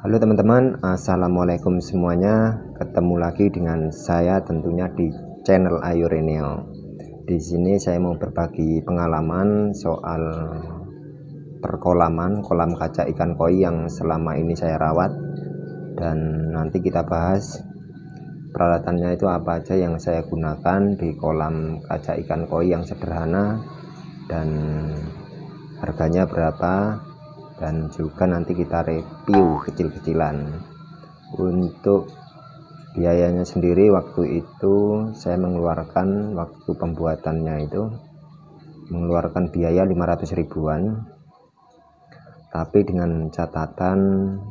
Halo teman-teman, assalamualaikum semuanya. Ketemu lagi dengan saya tentunya di channel Ayu Reneo. Di sini saya mau berbagi pengalaman soal perkolaman kolam kaca ikan koi yang selama ini saya rawat, dan nanti kita bahas peralatannya itu apa aja yang saya gunakan di kolam kaca ikan koi yang sederhana, dan harganya berapa, dan juga nanti kita review kecil-kecilan. Untuk biayanya sendiri, waktu itu saya mengeluarkan, waktu pembuatannya itu mengeluarkan biaya 500 ribuan, tapi dengan catatan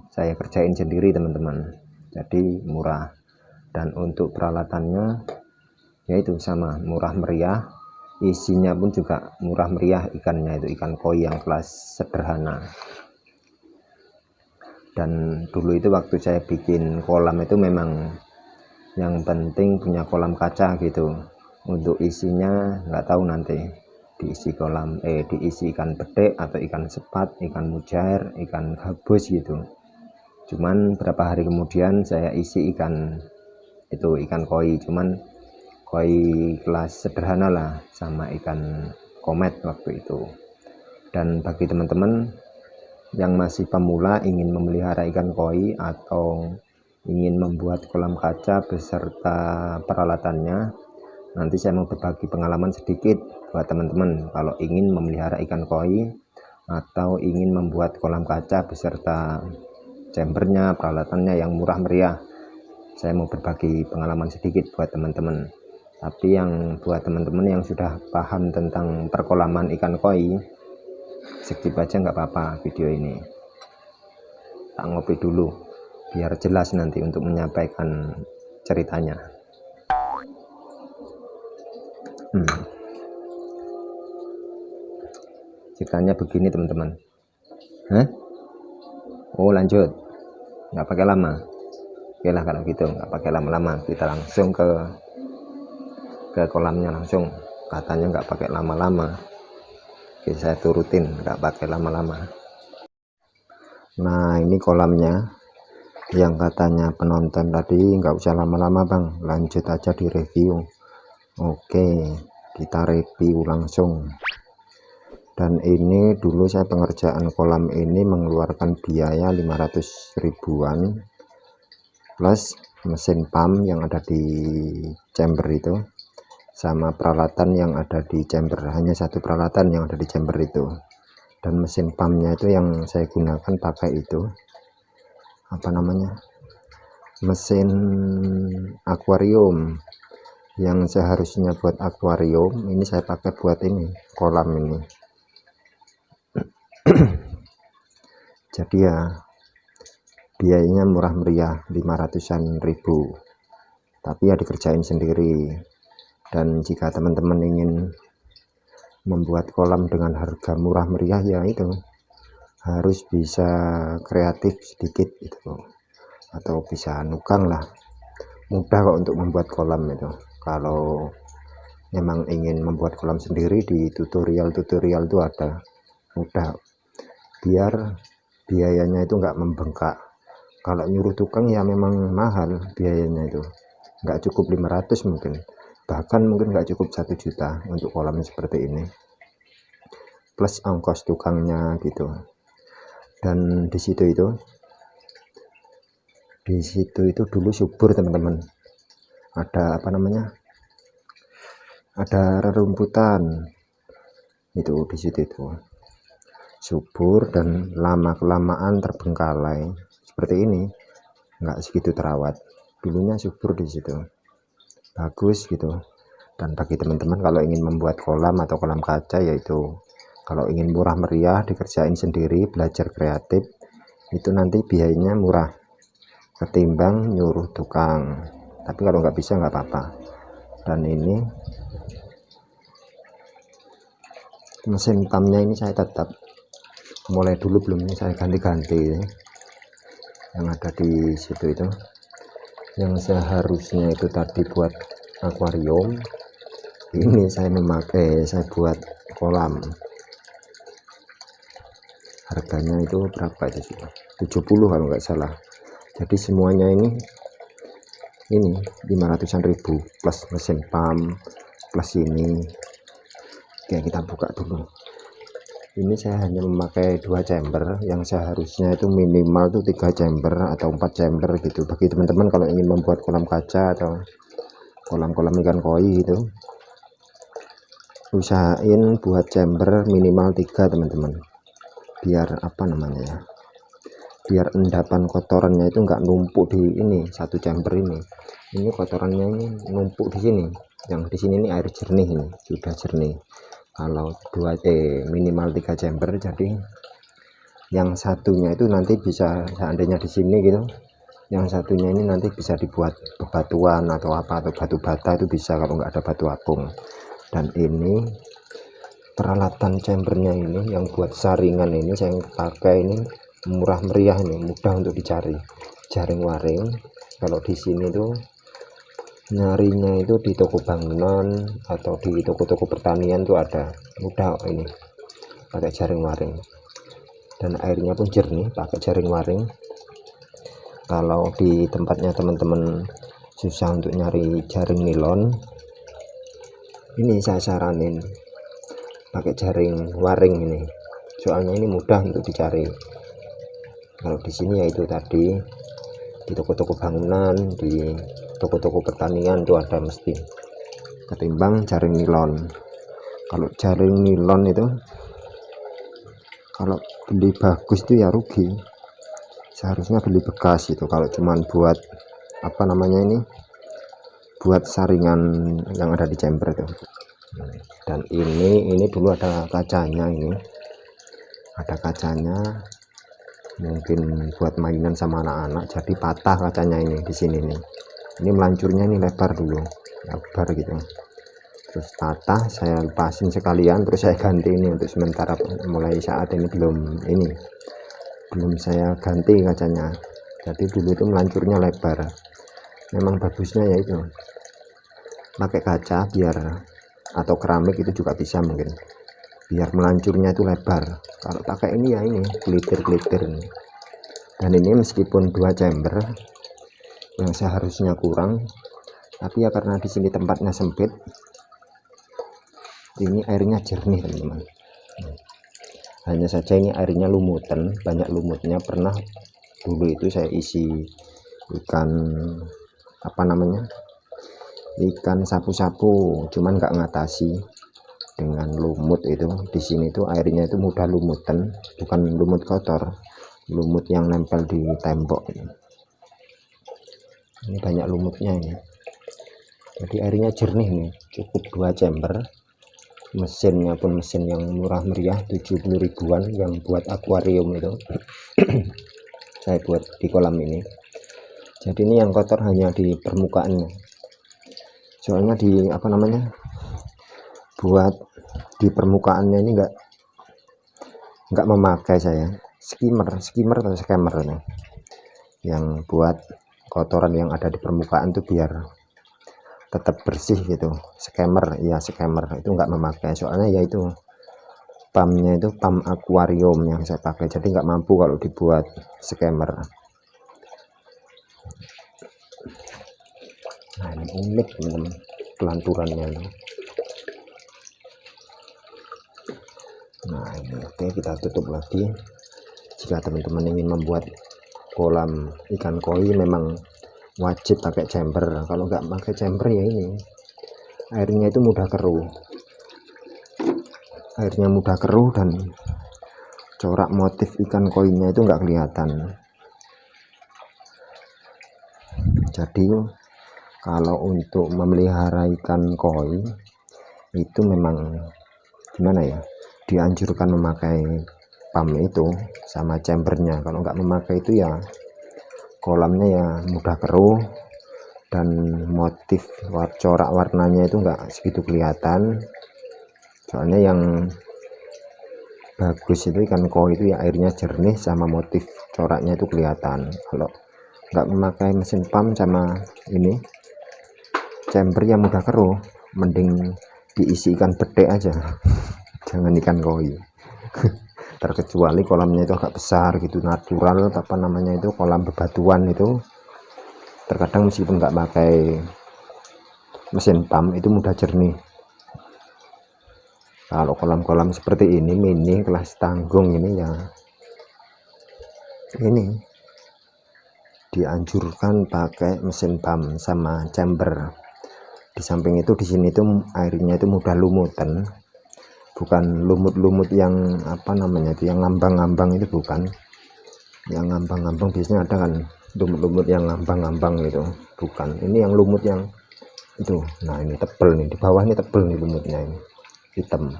saya kerjain sendiri teman-teman, jadi murah. Dan untuk peralatannya yaitu sama, murah meriah, isinya pun juga murah meriah, ikannya itu ikan koi yang kelas sederhana. Dan dulu itu waktu saya bikin kolam itu memang yang penting punya kolam kaca gitu. Untuk isinya nggak tahu nanti diisi kolam diisi ikan bedek atau ikan sepat, ikan mujair, ikan gabus gitu. Cuman berapa hari kemudian saya isi ikan itu, ikan koi, cuman koi kelas sederhana lah, sama ikan komet waktu itu. Dan bagi teman-teman yang masih pemula ingin memelihara ikan koi atau ingin membuat kolam kaca beserta peralatannya, nanti saya mau berbagi pengalaman sedikit buat teman-teman kalau ingin memelihara ikan koi atau ingin membuat kolam kaca beserta chambernya, peralatannya yang murah meriah. Saya mau berbagi pengalaman sedikit buat teman-teman. Tapi yang buat teman-teman yang sudah paham tentang perkolaman ikan koi, skip aja nggak apa-apa video ini. Tak ngopi dulu biar jelas nanti untuk menyampaikan ceritanya. Ceritanya begini teman-teman. Oh lanjut, nggak pakai lama. Oke lah kalau gitu, nggak pakai lama-lama, kita langsung ke kolamnya langsung. Katanya nggak pakai lama-lama. Oke, saya turutin, nggak pakai lama-lama. Nah ini kolamnya yang katanya penonton tadi nggak usah lama-lama bang, lanjut aja di review. Oke, kita review langsung. Dan ini dulu saya pengerjaan kolam ini mengeluarkan biaya 500 ribuan plus mesin pump yang ada di chamber itu, sama peralatan yang ada di chamber. Hanya satu peralatan yang ada di chamber itu, dan mesin pumpnya itu yang saya gunakan pakai itu apa namanya, mesin akuarium. Yang seharusnya buat akuarium ini saya pakai buat ini, kolam ini. Jadi ya biayanya murah meriah, 500-an ribu, tapi ya dikerjain sendiri. Dan jika teman-teman ingin membuat kolam dengan harga murah meriah, ya itu harus bisa kreatif sedikit gitu, atau bisa nukang lah. Mudah kok untuk membuat kolam itu. Kalau memang ingin membuat kolam sendiri, di tutorial-tutorial itu ada, mudah, biar biayanya itu nggak membengkak. Kalau nyuruh tukang ya memang mahal biayanya, itu nggak cukup 500, mungkin bahkan nggak cukup 1 juta untuk kolam seperti ini, plus ongkos tukangnya gitu. Dan di situ itu dulu subur teman-teman, ada apa namanya, ada rerumputan itu di situ itu subur, dan lama kelamaan terbengkalai seperti ini, nggak segitu terawat. Dulunya subur di situ, bagus gitu. Dan bagi teman-teman kalau ingin membuat kolam atau kolam kaca, yaitu kalau ingin murah meriah, dikerjain sendiri, belajar kreatif, itu nanti biayanya murah ketimbang nyuruh tukang. Tapi kalau nggak bisa nggak apa-apa. Dan ini mesin pumpnya ini saya tetap mulai dulu, belum ini saya ganti-ganti yang ada di situ itu, yang seharusnya itu tadi buat akuarium, ini saya buat kolam. harganya itu berapa itu sih, 70 kalau nggak salah. Jadi semuanya ini 500-an ribu plus mesin pump plus ini. Oke, kita buka dulu. Ini saya hanya memakai 2 chamber, yang seharusnya itu minimal tuh 3 chamber atau 4 chamber gitu. Bagi teman-teman kalau ingin membuat kolam kaca atau kolam-kolam ikan koi gitu, usahain buat chamber minimal 3 teman-teman, biar apa namanya ya, biar endapan kotorannya itu enggak numpuk di ini satu chamber ini kotorannya ini numpuk di sini. Yang di sini ini air jernih, ini sudah jernih. Kalau minimal 3 chamber, jadi yang satunya itu nanti bisa, seandainya di sini gitu, yang satunya ini nanti bisa dibuat bebatuan atau apa, atau batu bata itu bisa kalau nggak ada batu apung. Dan ini peralatan chambernya ini yang buat saringan ini saya pakai ini murah meriah, ini mudah untuk dicari, jaring waring. Kalau di sini tuh nyarinya itu di toko bangunan atau di toko-toko pertanian tuh ada, mudah ini pakai jaring waring, dan airnya pun jernih pakai jaring waring. Kalau di tempatnya teman-teman susah untuk nyari jaring nilon, ini saya saranin pakai jaring waring ini, soalnya ini mudah untuk dicari. Kalau di sini yaitu tadi di toko-toko bangunan, di toko-toko pertanian itu ada mesti, ketimbang jaring nilon. Kalau jaring nilon itu kalau beli bagus itu ya rugi, seharusnya beli bekas itu. Kalau cuman buat apa namanya ini, buat saringan yang ada di chamber itu. Dan ini dulu ada kacanya, ini ada kacanya, mungkin buat mainan sama anak-anak, jadi patah kacanya ini di sini nih. Ini melancurnya ini lebar dulu, lebar gitu, terus patah. Saya lepasin sekalian, terus saya ganti ini untuk sementara. Mulai saat ini belum saya ganti kacanya. Jadi dulu itu melancurnya lebar. Memang bagusnya ya itu pakai kaca, biar, atau keramik itu juga bisa mungkin, biar melancurnya itu lebar. Kalau pakai ini ya ini glitter. Dan ini meskipun 2 chamber yang seharusnya kurang, tapi ya karena di sini tempatnya sempit, ini airnya jernih teman-teman. Hanya saja ini airnya lumutan, banyak lumutnya. Pernah dulu itu saya isi ikan apa namanya, ikan sapu-sapu, cuman nggak ngatasi dengan lumut itu. Di sini tuh airnya itu mudah lumutan, bukan lumut kotor, lumut yang nempel di tembok ini banyak lumutnya ini. Jadi airnya jernih nih, cukup 2 chamber. Mesinnya pun mesin yang murah meriah, 70 ribuan, yang buat akuarium itu saya buat di kolam ini. Jadi ini yang kotor hanya di permukaannya, soalnya di apa namanya, buat di permukaannya ini enggak memakai saya skimmer atau scammer ini, yang buat kotoran yang ada di permukaan tuh biar tetap bersih gitu. Scammer ya, scammer itu enggak memakai, soalnya ya itu pumpnya itu pump akuarium yang saya pakai, jadi nggak mampu kalau dibuat scammer. Nah ini unik teman-teman pelanturannya ini. Nah ini oke, kita tutup lagi. Jika teman-teman ingin membuat kolam ikan koi memang wajib pakai chamber. Kalau nggak pakai chamber ya ini airnya itu mudah keruh, dan corak motif ikan koinya itu nggak kelihatan. Jadi kalau untuk memelihara ikan koi itu memang gimana ya, dianjurkan memakai pump itu sama chambernya. Kalau nggak memakai itu ya kolamnya ya mudah keruh, dan motif corak warnanya itu nggak segitu kelihatan. Soalnya yang bagus itu ikan koi itu ya airnya jernih sama motif coraknya itu kelihatan. Kalau nggak memakai mesin pump sama ini chamber yang mudah keruh, mending diisi ikan bedek aja jangan ikan koi terkecuali kolamnya itu agak besar gitu, natural apa namanya itu, kolam bebatuan itu terkadang meskipun nggak pakai mesin pump itu mudah jernih. Kalau kolam-kolam seperti ini mini kelas tanggung ini ya ini dianjurkan pakai mesin pump sama chamber. Di samping itu di sini tuh airnya itu mudah lumutan, bukan lumut-lumut yang apa namanya itu, yang ngambang-ngambang itu bukan. Yang ngambang-ngambang biasanya ada kan lumut-lumut yang ngambang-ngambang gitu, bukan. Ini yang lumut yang itu. Nah ini tebel nih, di bawah ini tebel nih lumutnya, ini hitam.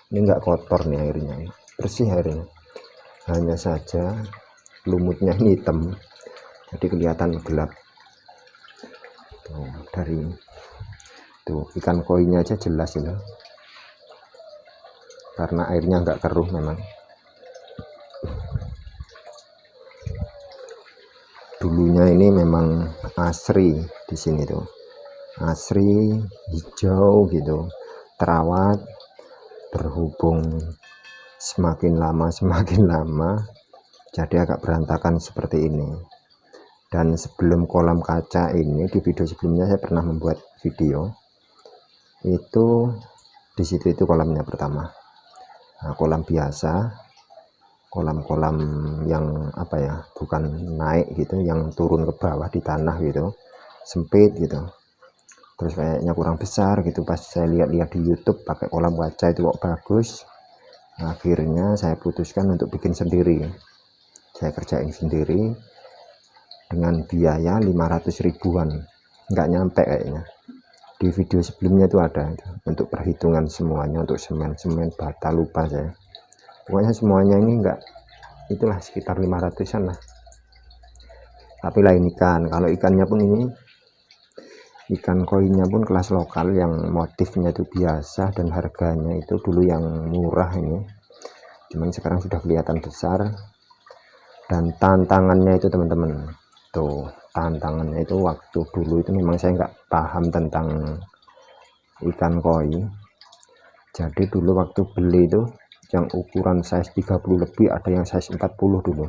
Ini enggak kotor nih airnya, bersih airnya, hanya saja lumutnya ini hitam jadi kelihatan gelap tuh. Dari tuh ikan koinya aja jelas itu karena airnya enggak keruh memang. Dulunya ini memang asri di sini tuh, asri hijau gitu, terawat. Berhubung semakin lama jadi agak berantakan seperti ini. Dan sebelum kolam kaca ini, di video sebelumnya saya pernah membuat video itu, di situ itu kolamnya pertama. Nah, kolam biasa, kolam-kolam yang apa ya, bukan naik gitu, yang turun ke bawah di tanah gitu, sempit gitu, terus kayaknya kurang besar gitu. Pas saya lihat-lihat di YouTube pakai kolam kaca itu kok bagus, akhirnya saya putuskan untuk bikin sendiri. Saya kerjain sendiri dengan biaya 500 ribuan, nggak nyampe kayaknya. Di video sebelumnya itu ada itu, untuk perhitungan semuanya, untuk semen bata, lupa saya. Pokoknya semuanya ini enggak, itulah sekitar 500-an lah. Tapi lain ikan, kalau ikannya pun ini ikan koinya pun kelas lokal yang motifnya itu biasa dan harganya itu dulu yang murah ini, cuman sekarang sudah kelihatan besar. Dan tantangannya itu teman-teman tuh, tantangannya itu waktu dulu itu memang saya nggak paham tentang ikan koi. Jadi dulu waktu beli itu yang ukuran size 30 lebih, ada yang size 40 dulu,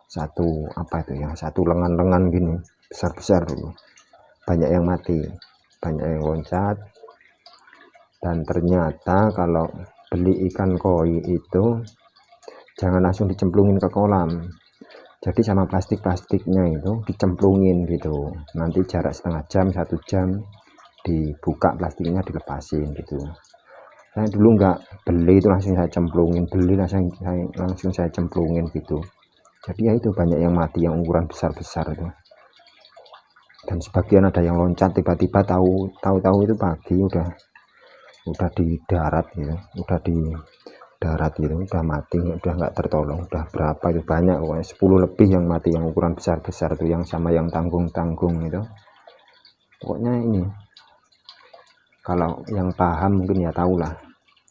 satu apa itu ya, satu lengan-lengan gini, besar-besar dulu. Banyak yang mati, banyak yang loncat. Dan ternyata kalau beli ikan koi itu jangan langsung dicemplungin ke kolam, jadi sama plastiknya itu dicemplungin gitu, nanti jarak setengah jam 1 jam dibuka plastiknya, dilepasin gitu. Saya dulu nggak beli itu langsung saya cemplungin, beli langsung saya cemplungin gitu. Jadi ya itu banyak yang mati yang ukuran besar-besar itu. Dan sebagian ada yang loncat tiba-tiba, tahu itu pagi udah di darat gitu, udah mati, udah nggak tertolong. Udah berapa itu, banyak pokoknya 10 lebih yang mati, yang ukuran besar-besar tuh, yang sama yang tanggung-tanggung itu. Pokoknya ini kalau yang paham mungkin ya tahulah,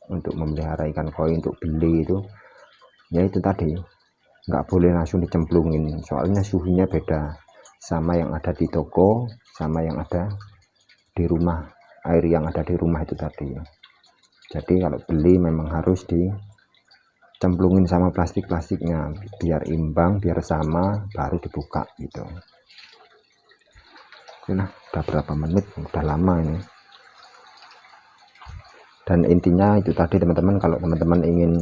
untuk memelihara ikan koi, untuk beli itu ya itu tadi, nggak boleh langsung dicemplungin, soalnya suhunya beda sama yang ada di toko sama yang ada di rumah, air yang ada di rumah itu tadi. Jadi kalau beli memang harus dicemplungin sama plastiknya biar imbang, biar sama, baru dibuka gitu. Nah, udah berapa menit, udah lama ini. Dan intinya itu tadi teman-teman, kalau teman-teman ingin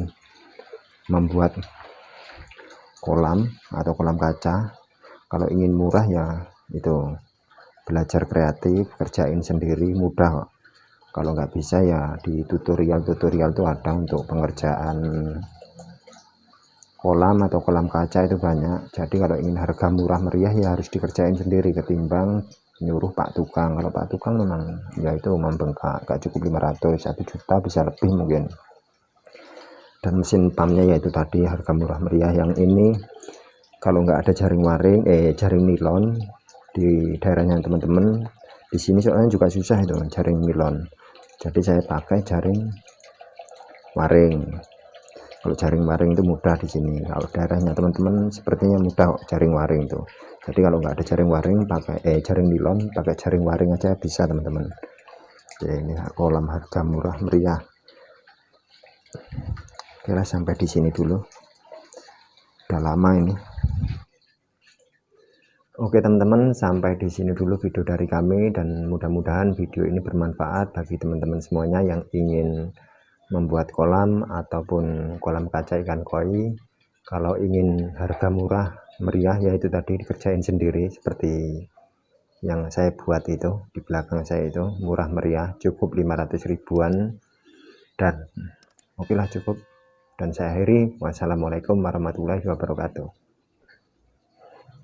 membuat kolam atau kolam kaca, kalau ingin murah ya itu belajar kreatif, kerjain sendiri, mudah kok. Kalau nggak bisa ya di tutorial tuh ada untuk pengerjaan kolam atau kolam kaca itu banyak. Jadi kalau ingin harga murah meriah ya harus dikerjain sendiri ketimbang nyuruh Pak Tukang. Kalau Pak Tukang memang ya itu membengkak, gak cukup 500, 1 juta bisa lebih mungkin. Dan mesin pumpnya yaitu tadi harga murah meriah. Yang ini kalau nggak ada jaring waring, jaring nilon di daerahnya teman-teman, di sini soalnya juga susah itu jaring nilon, jadi saya pakai jaring waring. Kalau jaring waring itu mudah di sini, kalau daerahnya teman-teman sepertinya mudah jaring waring itu. Jadi kalau nggak ada jaring waring pakai jaring nilon, pakai jaring waring aja bisa teman-teman. Ini kolam harga murah meriah. Oke lah, sampai di sini dulu, udah lama ini. Oke teman-teman, sampai di sini dulu video dari kami, dan mudah-mudahan video ini bermanfaat bagi teman-teman semuanya yang ingin membuat kolam ataupun kolam kaca ikan koi. Kalau ingin harga murah meriah, yaitu tadi dikerjain sendiri seperti yang saya buat itu di belakang saya itu, murah meriah, cukup 500 ribuan. Dan oke lah, cukup. Dan saya akhiri, wassalamualaikum warahmatullahi wabarakatuh.